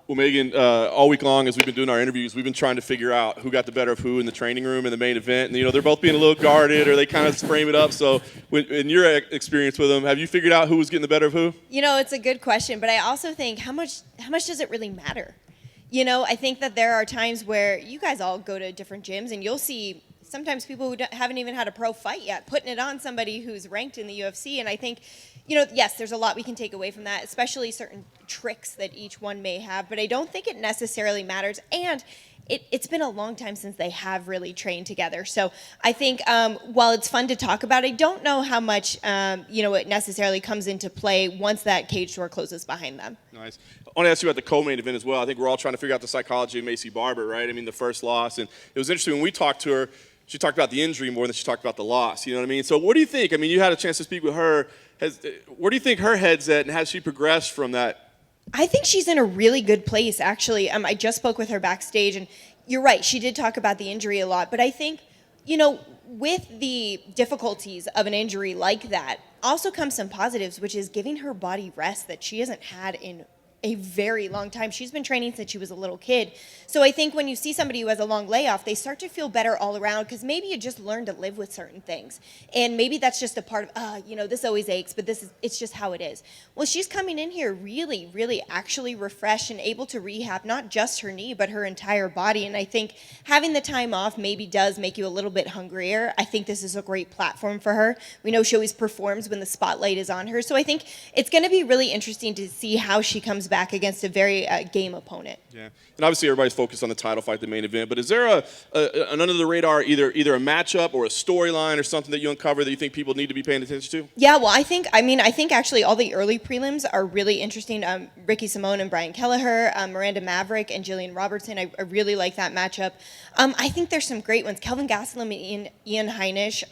Well, Megan, all week long as we've been doing our interviews, we've been trying to figure out who got the better of who in the training room in the main event. And, they're both being a little guarded or they kind of frame it up. So in your experience with them, have you figured out who was getting the better of who? It's a good question, but I also think how much does it really matter? I think that there are times where you guys all go to different gyms and you'll see sometimes people who haven't even had a pro fight yet putting it on somebody who's ranked in the UFC. And I think, yes, there's a lot we can take away from that, especially certain tricks that each one may have. But I don't think it necessarily matters. And it's been a long time since they have really trained together. So I think while it's fun to talk about, I don't know how much, it necessarily comes into play once that cage door closes behind them. Nice. I want to ask you about the co-main event as well. I think we're all trying to figure out the psychology of Macey Barber, right? I mean, the first loss. And it was interesting when we talked to her, she talked about the injury more than she talked about the loss. You know what I mean? So what do you think? I mean, you had a chance to speak with her. Where do you think her head's at, and has she progressed from that? I think she's in a really good place, actually. I just spoke with her backstage, and you're right. She did talk about the injury a lot. But I think, with the difficulties of an injury like that, also comes some positives, which is giving her body rest that she hasn't had in a very long time. She's been training since she was a little kid. So I think when you see somebody who has a long layoff, they start to feel better all around because maybe you just learn to live with certain things. And maybe that's just a part of, this always aches, but it's just how it is. Well, she's coming in here really, really actually refreshed and able to rehab not just her knee, but her entire body. And I think having the time off maybe does make you a little bit hungrier. I think this is a great platform for her. We know she always performs when the spotlight is on her. So I think it's going to be really interesting to see how she comes back against a very game opponent. Yeah, and obviously everybody's focused on the title fight, the main event, but is there an under the radar, either a matchup or a storyline or something that you uncover that you think people need to be paying attention to? Yeah, well, I think actually all the early prelims are really interesting. Ricky Simone and Brian Kelleher, Miranda Maverick and Jillian Robertson. I really like that matchup. I think there's some great ones. Kelvin Gastelum and Ian Heinisch.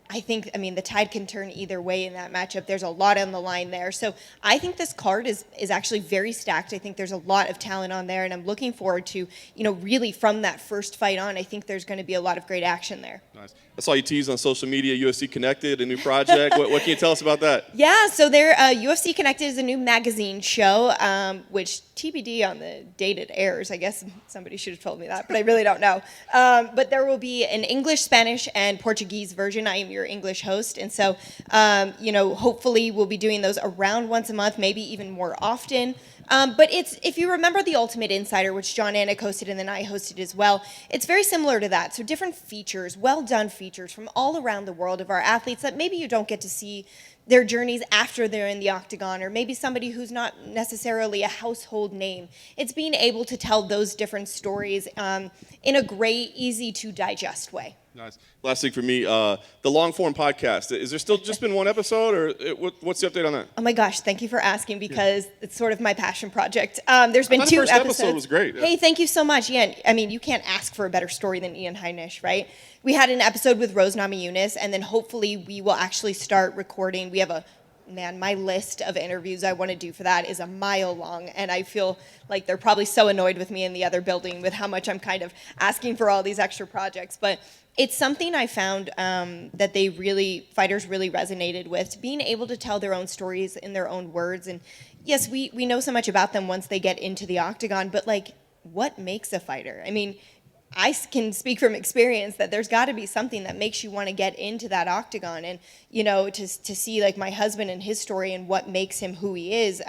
The tide can turn either way in that matchup. There's a lot on the line there. So I think this card is actually very stacked. I think there's a lot of talent on there, and I'm looking forward to, really from that first fight on, I think there's going to be a lot of great action there. Nice. I saw you tease on social media, UFC Connected, a new project. what can you tell us about that? Yeah, so UFC Connected is a new magazine show, which TBD on the date it airs. I guess somebody should have told me that, but I really don't know. But there will be an English, Spanish, and Portuguese version. I am your English host, and so, hopefully we'll be doing those around once a month, maybe even more often. But if you remember The Ultimate Insider, which John Anik hosted and then I hosted as well, it's very similar to that. So different features, well-done features from all around the world of our athletes that maybe you don't get to see their journeys after they're in the octagon, or maybe somebody who's not necessarily a household name. It's being able to tell those different stories in a great, easy-to-digest way. Nice. Last thing for me, the long-form podcast. Is there still just been one episode, or what's the update on that? Oh my gosh, thank you for asking, because it's sort of my passion project. There's been 2 episodes. The first episode was great. Hey, thank you so much. Yeah, you can't ask for a better story than Ian Heinisch, right? We had an episode with Rose Namajunas, and then hopefully we will actually start recording. We have my list of interviews I want to do for that is a mile long, and I feel like they're probably so annoyed with me in the other building with how much I'm kind of asking for all these extra projects. But it's something I found that fighters really resonated with, being able to tell their own stories in their own words. And yes, we know so much about them once they get into the octagon, but what makes a fighter? I can speak from experience that there's got to be something that makes you want to get into that octagon. And, to see my husband and his story and what makes him who he is,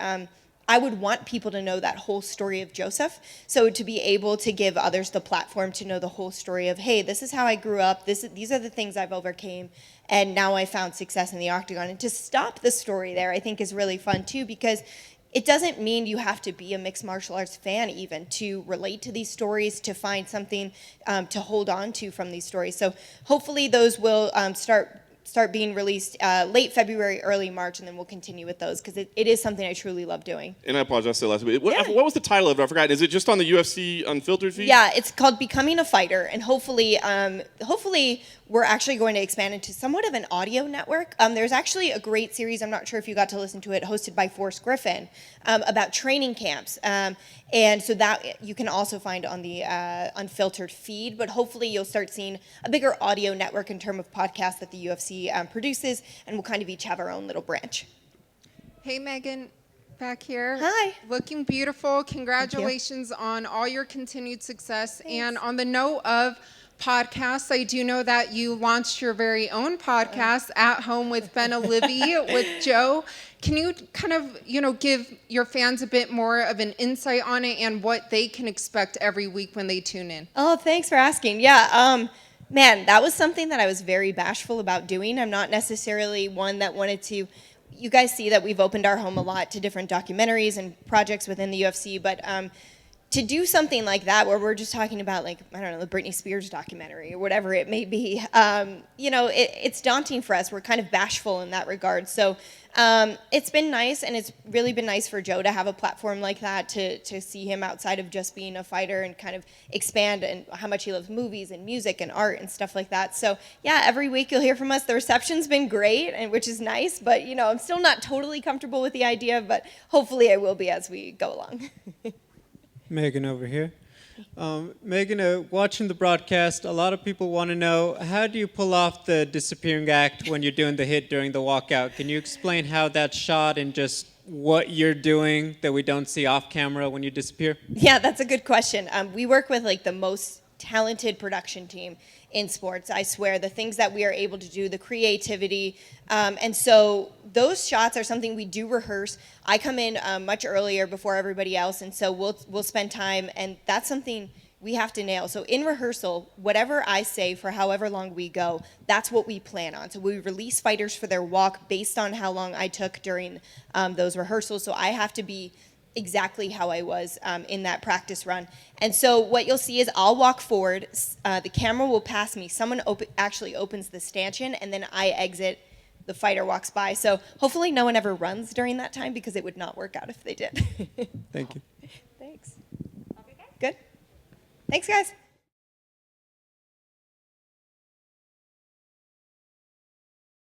I would want people to know that whole story of Joseph. So to be able to give others the platform to know the whole story of, hey, this is how I grew up, these are the things I've overcame, and now I found success in the octagon. And to stop the story there, I think is really fun too, because it doesn't mean you have to be a mixed martial arts fan even to relate to these stories, to find something to hold on to from these stories. So hopefully those will start being released late February, early March, and then we'll continue with those, because it is something I truly love doing. And I apologize for the last bit. What was the title of it? I forgot. Is it just on the UFC Unfiltered feed? Yeah, it's called Becoming a Fighter, and hopefully we're actually going to expand into somewhat of an audio network. There's actually a great series, I'm not sure if you got to listen to it, hosted by Forrest Griffin, about training camps. And so that you can also find on the Unfiltered feed, but hopefully you'll start seeing a bigger audio network in terms of podcasts that the UFC produces, and we'll kind of each have our own little branch. Hey, Megan, back here. Hi. Looking beautiful. Congratulations on all your continued success. Thanks. And on the note of podcasts, I do know that you launched your very own podcast, At Home with Ben Olivi with Joe. Can you kind of, give your fans a bit more of an insight on it and what they can expect every week when they tune in? Oh, thanks for asking. Yeah, man, that was something that I was very bashful about doing. I'm not necessarily one that wanted to. You guys see that we've opened our home a lot to different documentaries and projects within the UFC, but to do something like that where we're just talking about, like, I don't know, the Britney Spears documentary or whatever it may be, it's daunting for us. We're kind of bashful in that regard. So it's been nice, and it's really been nice for Joe to have a platform like that, to see him outside of just being a fighter and kind of expand and how much he loves movies and music and art and stuff like that. So yeah, every week you'll hear from us. The reception's been great, and which is nice, but I'm still not totally comfortable with the idea, but hopefully I will be as we go along. Megan over here. Megan, watching the broadcast, a lot of people want to know, how do you pull off the disappearing act when you're doing the hit during the walkout? Can you explain how that's shot and just what you're doing that we don't see off camera when you disappear? Yeah, that's a good question. We work with the most talented production team in sports. I swear, the things that we are able to do, the creativity, and so those shots are something we do rehearse. I come in much earlier before everybody else, and so we'll spend time, and that's something we have to nail. So in rehearsal, whatever I say for however long we go, that's what we plan on. So we release fighters for their walk based on how long I took during those rehearsals. So I have to be exactly how I was in that practice run. And so what you'll see is I'll walk forward, the camera will pass me, someone actually opens the stanchion, and then I exit, the fighter walks by. So hopefully no one ever runs during that time, because it would not work out if they did. Thank you. Thanks. Good. Thanks, guys.